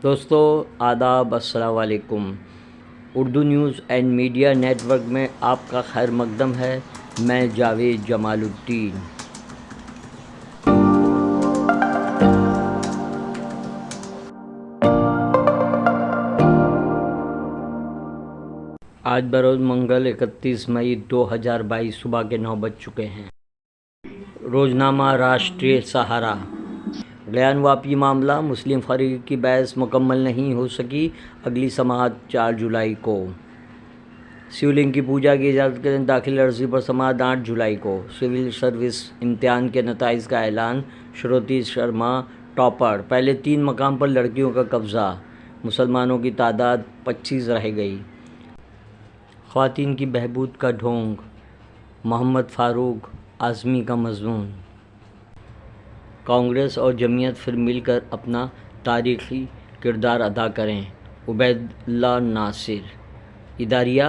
دوستو آداب، السلام علیکم۔ Urdu news and media network میں آپ کا خیر مقدم ہے۔ میں جاوید جمال الدین۔ آج بروز منگل 31 مئی 2022 صبح کے 9 بج چکے ہیں۔ روزنامہ راشٹریہ سہارا۔ گیان واپی معاملہ، مسلم فریق کی بحث مکمل نہیں ہو سکی، اگلی سماعت 4 جولائی کو۔ شیو لنگ کی پوجا کی اجازت کے لیے داخلی عرضی پر سماعت 8 جولائی کو۔ سول سروس امتحان کے نتائج کا اعلان، شروتی شرما ٹاپر، پہلے 3 مقام پر لڑکیوں کا قبضہ، مسلمانوں کی تعداد 25 رہ گئی۔ خواتین کی بہبود کا ڈھونگ، محمد فاروق اعظمی کا مضمون۔ کانگریس اور جمعیت پھر مل کر اپنا تاریخی کردار ادا کریں، عبید اللہ ناصر۔ اداریہ،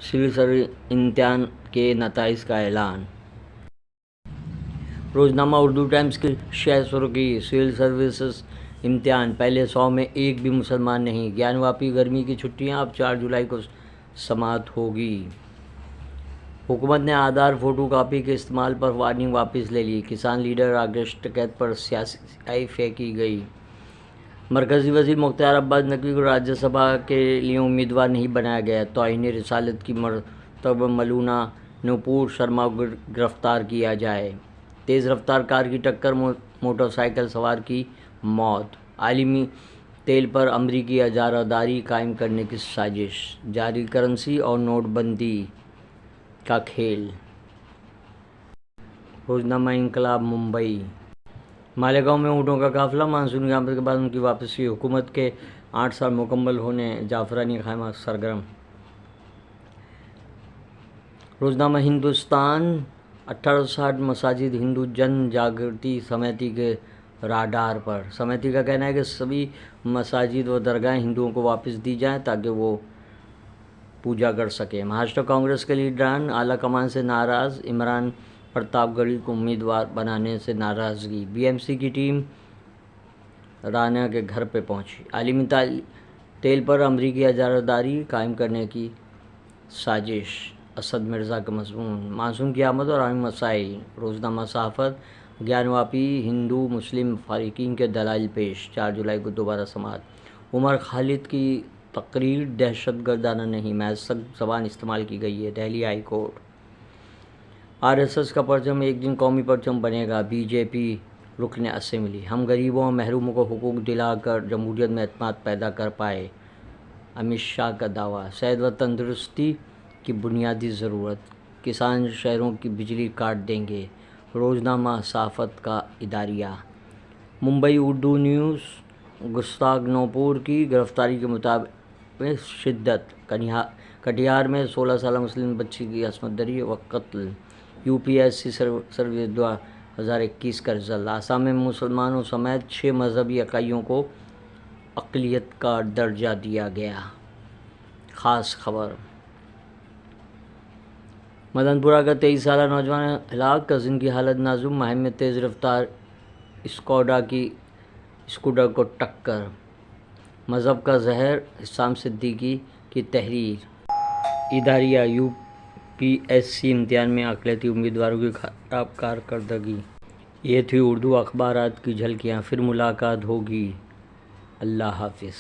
سول سروس امتحان کے نتائج کا اعلان۔ روزنامہ اردو ٹائمز کی شہ سرخی، سول سروسز امتحان، پہلے 100 میں ایک بھی مسلمان نہیں۔ گیان واپی، گرمی کی چھٹیاں، اب 4 جولائی کو سماعت ہوگی۔ حکومت نے آدھار فوٹو کاپی کے استعمال پر وارننگ واپس لے لی۔ کسان لیڈر راکیش ٹکیت پر سیاسی پھینکی گئی۔ مرکزی وزیر مختار عباس نقوی کو راجیہ سبھا کے لیے امیدوار نہیں بنایا گیا۔ توہین رسالت کی مرتکب ملونہ نوپور شرما کو گرفتار کیا جائے۔ تیز رفتار کار کی ٹکر، موٹر سائیکل سوار کی موت۔ عالمی تیل پر امریکی اجارہ داری قائم کرنے کی سازش، جعلی کرنسی اور نوٹ بندی کا کھیل۔ روزنامہ انقلاب ممبئی۔ مالیگاؤں میں اونٹوں کا قافلہ، مانسون کی آمد کے بعد ان کی واپسی، حکومت کے 8 سال مکمل ہونے، جعفرانی خیمہ سرگرم۔ روزنامہ ہندوستان۔ 1860 مساجد ہندو جن جاگرتی سمیتی کے راڈار پر۔ سمیتی کا کہنا ہے کہ سبھی مساجد و درگاہیں ہندوؤں کو واپس دی جائیں تاکہ وہ پوجا کر سکیں۔ مہاراشٹر کانگریس کے لیڈران اعلیٰ کمان سے ناراض، عمران پرتاپ گڑھی کو امیدوار بنانے سے ناراضگی۔ بی ایم سی کی ٹیم رانا کے گھر پہ پہنچی۔ عالمی تیل پر امریکی اجارہ داری قائم کرنے کی سازش، اسد مرزا کا مضمون۔ مانسون کی آمد اور عوامی مسائل۔ روزنامہ صحافت۔ گیان واپی، ہندو مسلم فریقین کے دلائل پیش، 4 جولائی کو دوبارہ سماعت۔ عمر خالد کی تقریر دہشت گردانہ نہیں، محض سخت زبان استعمال کی گئی ہے، Delhi high court. R S S کا پرچم ایک دن قومی پرچم بنے گا، بی جے پی رکن اسمبلی۔ ہم غریبوں اور محروموں کو حقوق دلا کر جمہوریت میں اعتماد پیدا کر پائے، امت شاہ کا دعویٰ۔ صحت و تندرستی کی بنیادی ضرورت، کسان شہروں کی بجلی کاٹ دیں گے۔ روزنامہ صحافت کا اداریہ۔ ممبئی اردو نیوز۔ گستاخ نوپور کی گرفتاری کے مطابق شدت، کٹیہار میں 16 سالہ مسلم بچی کی عصمت دری و قتل۔ U P S C service 2021 کا رزلٹ۔ آسام میں مسلمانوں سمیت 6 مذہبی اکائیوں کو اقلیت کا درجہ دیا گیا۔ خاص خبر۔ مدن پورہ کا 23 سالہ نوجوان ہلاک، کزن کی حالت نازک، مہم میں تیز رفتار اسکوڈا کی اسکوٹر کو ٹکر۔ مذہب کا زہر، حسام صدیقی کی تحریر۔ اداریہ، یو پی ایس سی امتحان میں اقلیتی امیدواروں کی خراب کارکردگی۔ یہ تھی اردو اخبارات کی جھلکیاں، پھر ملاقات ہوگی۔ اللہ حافظ۔